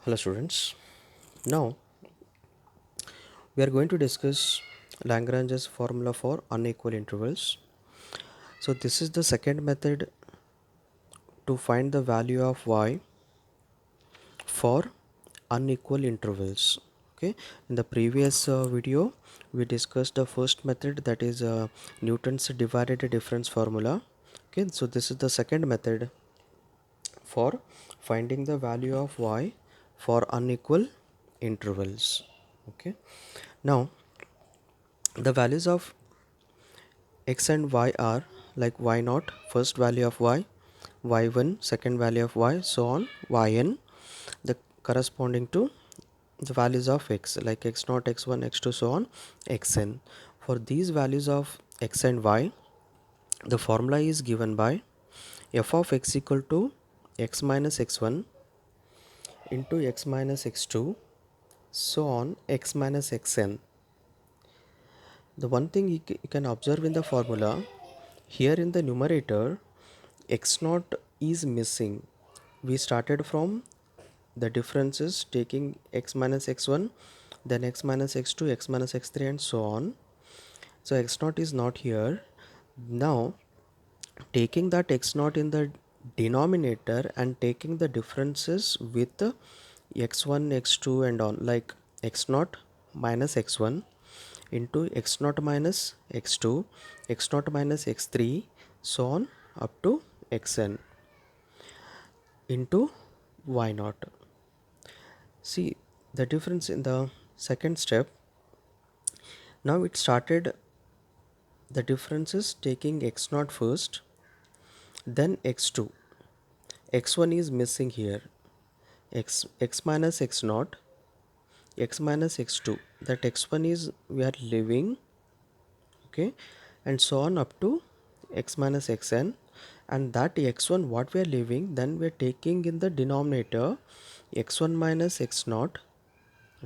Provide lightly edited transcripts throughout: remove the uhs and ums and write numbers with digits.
Hello students. Now we are going to discuss Lagrange's formula for unequal intervals. So this is the second method to find the value of y for unequal intervals. Okay, in the previous video we discussed the first method, that is Newton's divided difference formula. Okay, so this is the second method for finding the value of y for unequal intervals. Okay, now the values of x and y are like y0 first value of y, y1 second value of y, so on yn, the corresponding to the values of x like x0 x1 x2 so on xn. For these values of x and y, the formula is given by f of x equal to x minus x1 into x minus x2 so on x minus xn. The one thing you can observe in the formula, here in the numerator x0 is missing. We started from the differences taking x minus x1, then x minus x2, x minus x3 and so on. So x0 is not here. Now taking that x0 in the denominator and taking the differences with x1 x2 and on, like x0 minus x1 into x0 minus x2, x0 minus x3 so on up to xn into y0. See the difference in the second step. Now it started the differences taking x0 first, then x2, x1 is missing here, x minus x0, x minus x2, that x1 is we are leaving, okay, and so on up to x minus xn, and that x1 what we are leaving, then we are taking in the denominator x1 minus x0,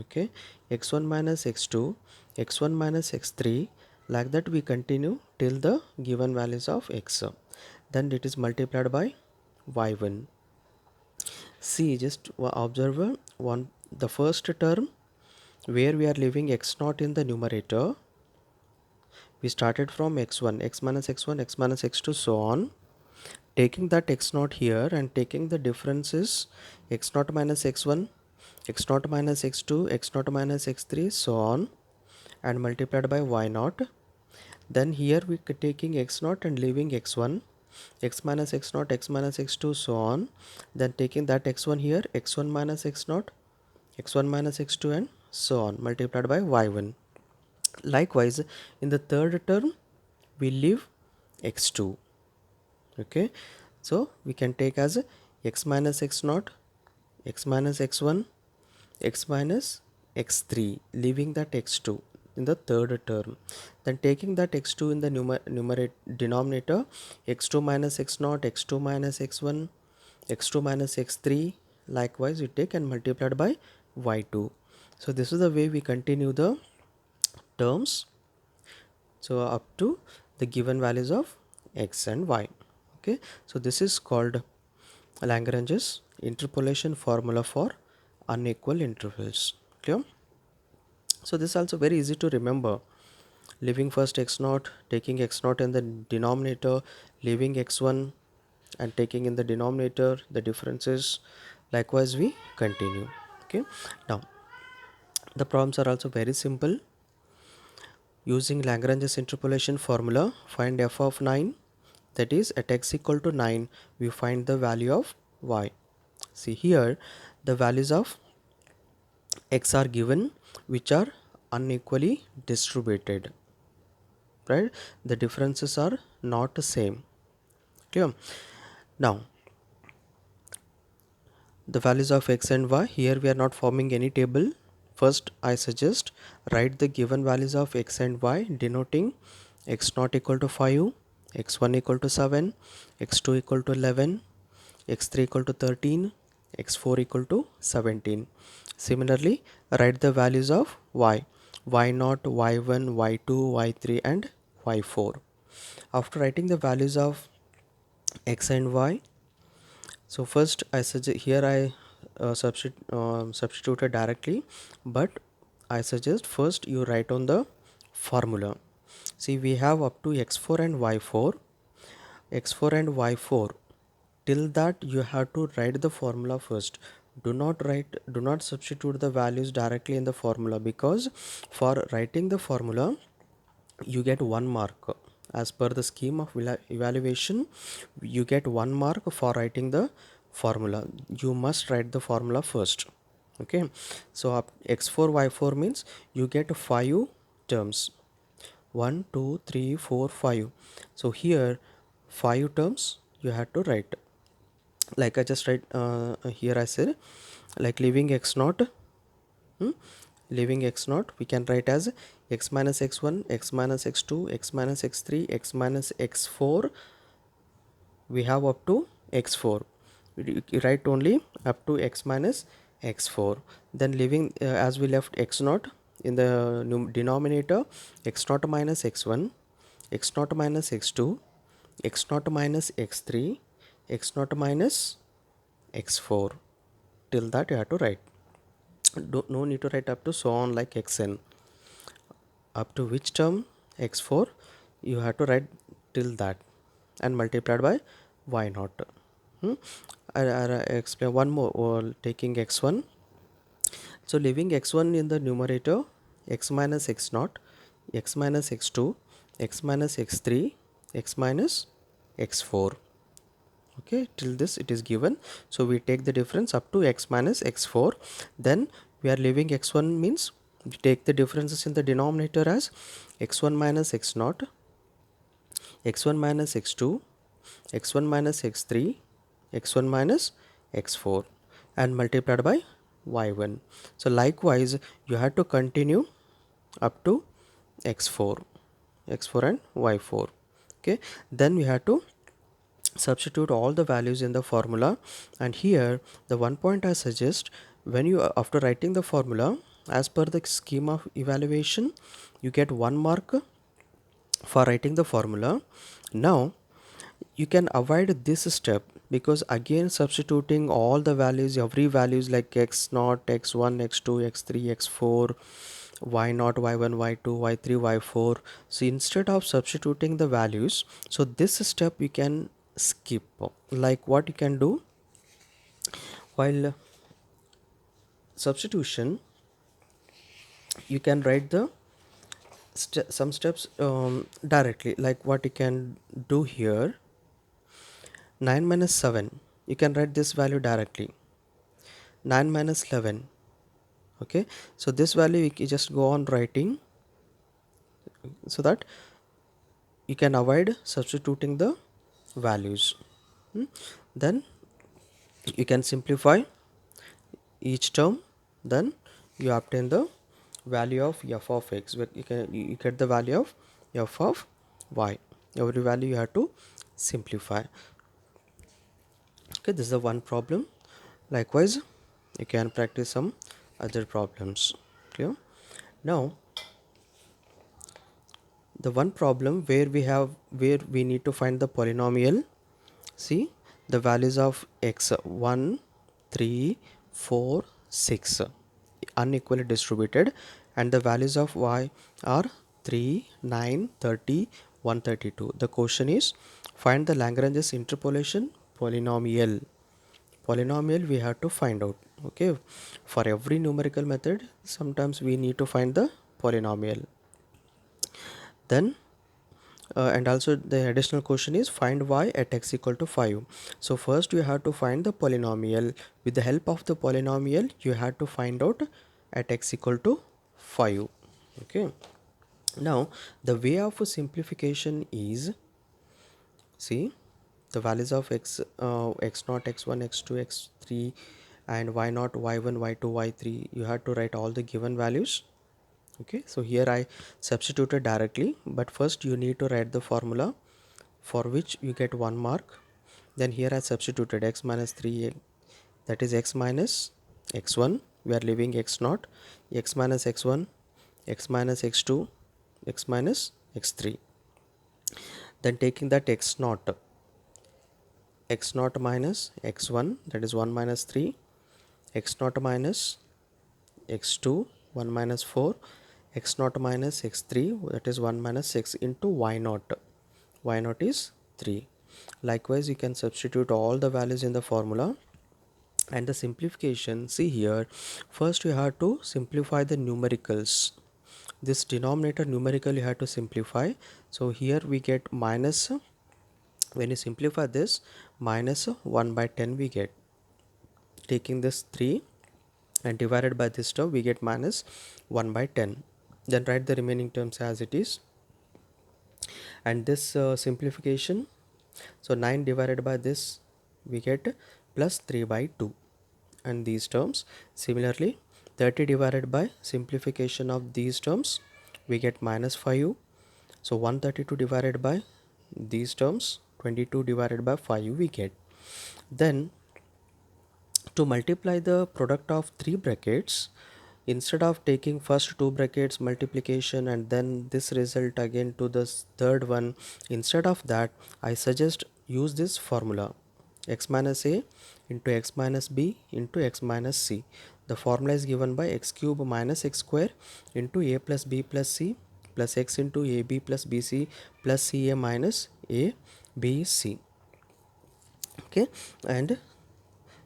okay, x1 minus x2, x1 minus x3, like that we continue till the given values of x, then it is multiplied by y1. See, just observe one, the first term where we are leaving x0 in the numerator, we started from x1, x minus x1, x minus x2 so on, taking that x0 here and taking the differences x0 minus x1, x0 minus x2, x0 minus x3 so on, and multiplied by y0. Then here we taking x0 and leaving x1, x minus x0, x minus x2 so on, then taking that x1 here, x1 minus x0, x1 minus x2 and so on, multiplied by y1. Likewise in the third term we leave x2, okay, so we can take as x minus x0, x minus x1, x minus x3, leaving that x2 in the third term, then taking that x2 in the numerator denominator, x2 minus x0, x2 minus x1, x2 minus x3, likewise we take and multiplied by y2. So this is the way we continue the terms, so up to the given values of x and y. Okay, so this is called Lagrange's interpolation formula for unequal intervals. Clear? So this is also very easy to remember. Leaving first x0, taking x0 in the denominator, leaving x1 and taking in the denominator the differences, likewise we continue. Okay, now the problems are also very simple. Using Lagrange's interpolation formula, find f of 9, that is at x equal to 9 we find the value of y. See here the values of x are given which are unequally distributed, right? The differences are not the same. Clear? Now the values of x and y, here we are not forming any table. First I suggest write the given values of x and y denoting x0 equal to 5, x1 equal to 7, x2 equal to 11, x3 equal to 13, x4 equal to 17. Similarly write the values of y, y0, y1, y2, y3 and y4. After writing the values of x and y, so first I suggest here I substituted directly, but I suggest first you write on the formula. See, we have up to x4 and y4, x4 and y4. Till that you have to write the formula first. Do not substitute the values directly in the formula, because for writing the formula you get 1 mark. As per the scheme of evaluation, you get 1 mark for writing the formula. You must write the formula first. Okay, so x4 y4 means you get 5 terms. 1 2 3 4 5. So here 5 terms you have to write. Like I just write here, I said, like leaving x naught, leaving x naught, we can write as x minus x1, x minus x2, x minus x3, x minus x4. We have up to x4. You write only up to x minus x4. Then leaving as we left x naught in the denominator, x naught minus x1, x naught minus x2, x naught minus x3, x naught minus x4. Till that you have to write. No need to write up to so on like xn. Up to which term, x4, you have to write till that, and multiplied by y naught. I explain one more, or taking x1. So leaving x1 in the numerator, x minus x naught, x minus x2, x minus x3, x minus x4. Okay, till this it is given. So we take the difference up to x minus x4. Then we are leaving x1 means we take the differences in the denominator as x1 minus x naught, x1 minus x2, x1 minus x3, x1 minus x4, and multiplied by y1. So likewise you have to continue up to x4, x4 and y4. Okay, then we have to substitute all the values in the formula. And here the one point I suggest, when you after writing the formula as per the scheme of evaluation, you get 1 mark for writing the formula. Now you can avoid this step, because again substituting all the values, every values like x naught, x1, x2, x3, x4, y naught, y1, y2, y3, y4. So instead of substituting the values, so this step you can skip. Like what you can do while substitution, you can write the some steps directly. Like what you can do here, 9 minus 7, you can write this value directly. 9 minus 11. Okay, so this value you can just go on writing, so that you can avoid substituting the values. Then you can simplify each term. Then you obtain the value of f of x. You get the value of f of y. Every value you have to simplify. Okay, this is the one problem. Likewise you can practice some other problems. Clear? Now the one problem where we need to find the polynomial. See, the values of x 1, 3, 4, 6 unequally distributed, and the values of y are 3, 9, 30, 132. The question is, find the Lagrange's interpolation polynomial. Polynomial we have to find out. Okay, for every numerical method sometimes we need to find the polynomial. Then and also the additional question is, find y at x equal to 5. So first you have to find the polynomial. With the help of the polynomial you have to find out at x equal to 5. Okay, now the way of simplification is, see, the values of x x naught, x1, x2, x3, and y naught, y1, y2, y3, you have to write all the given values. Okay, so here I substituted directly, but first you need to write the formula, for which you get 1 mark. Then here I substituted x minus 3, that is x minus x1, we are leaving x naught, x minus x1, x minus x2, x minus x3. Then taking that x naught minus x1, that is 1 minus 3, x naught minus x2, 1 minus 4, x naught minus x3, that is 1 minus 6 into y naught. Y naught is 3. Likewise, you can substitute all the values in the formula. And the simplification, see here, first you have to simplify the numericals. This denominator numerical you have to simplify. So here we get minus, when you simplify this, minus 1 by 10 we get. Taking this 3 and divided by this term, we get minus 1 by 10. Then write the remaining terms as it is. And this simplification, so 9 divided by this, we get plus 3 by 2. And these terms, similarly, 30 divided by simplification of these terms, we get minus 5. So 132 divided by these terms, 22 divided by 5 we get. Then to multiply the product of three brackets, instead of taking first two brackets multiplication and then this result again to the third one, instead of that I suggest use this formula, x minus a into x minus b into x minus c. The formula is given by x cube minus x square into a plus b plus c plus x into ab plus bc plus ca minus a b c. Okay, and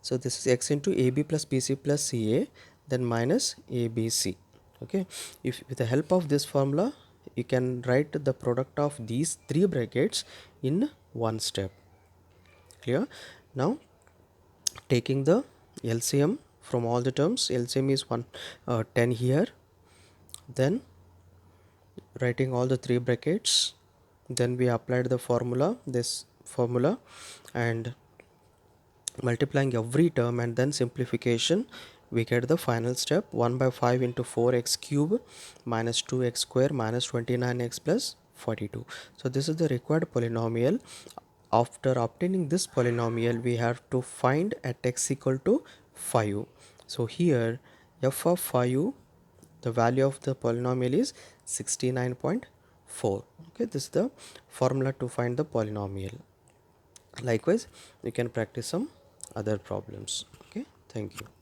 so this is x into AB plus BC plus CA, then minus ABC. Okay, if with the help of this formula, you can write the product of these three brackets in one step. Clear? Now taking the LCM from all the terms, LCM is 10 here. Then writing all the three brackets. Then we applied the formula, this formula, and multiplying every term and then simplification, we get the final step 1 by 5 into 4x cube minus 2x square minus 29x plus 42. So this is the required polynomial. After obtaining this polynomial, we have to find at x equal to 5. So here f of 5, the value of the polynomial is 69.4. Okay, this is the formula to find the polynomial. Likewise, you can practice some other problems. Okay, thank you.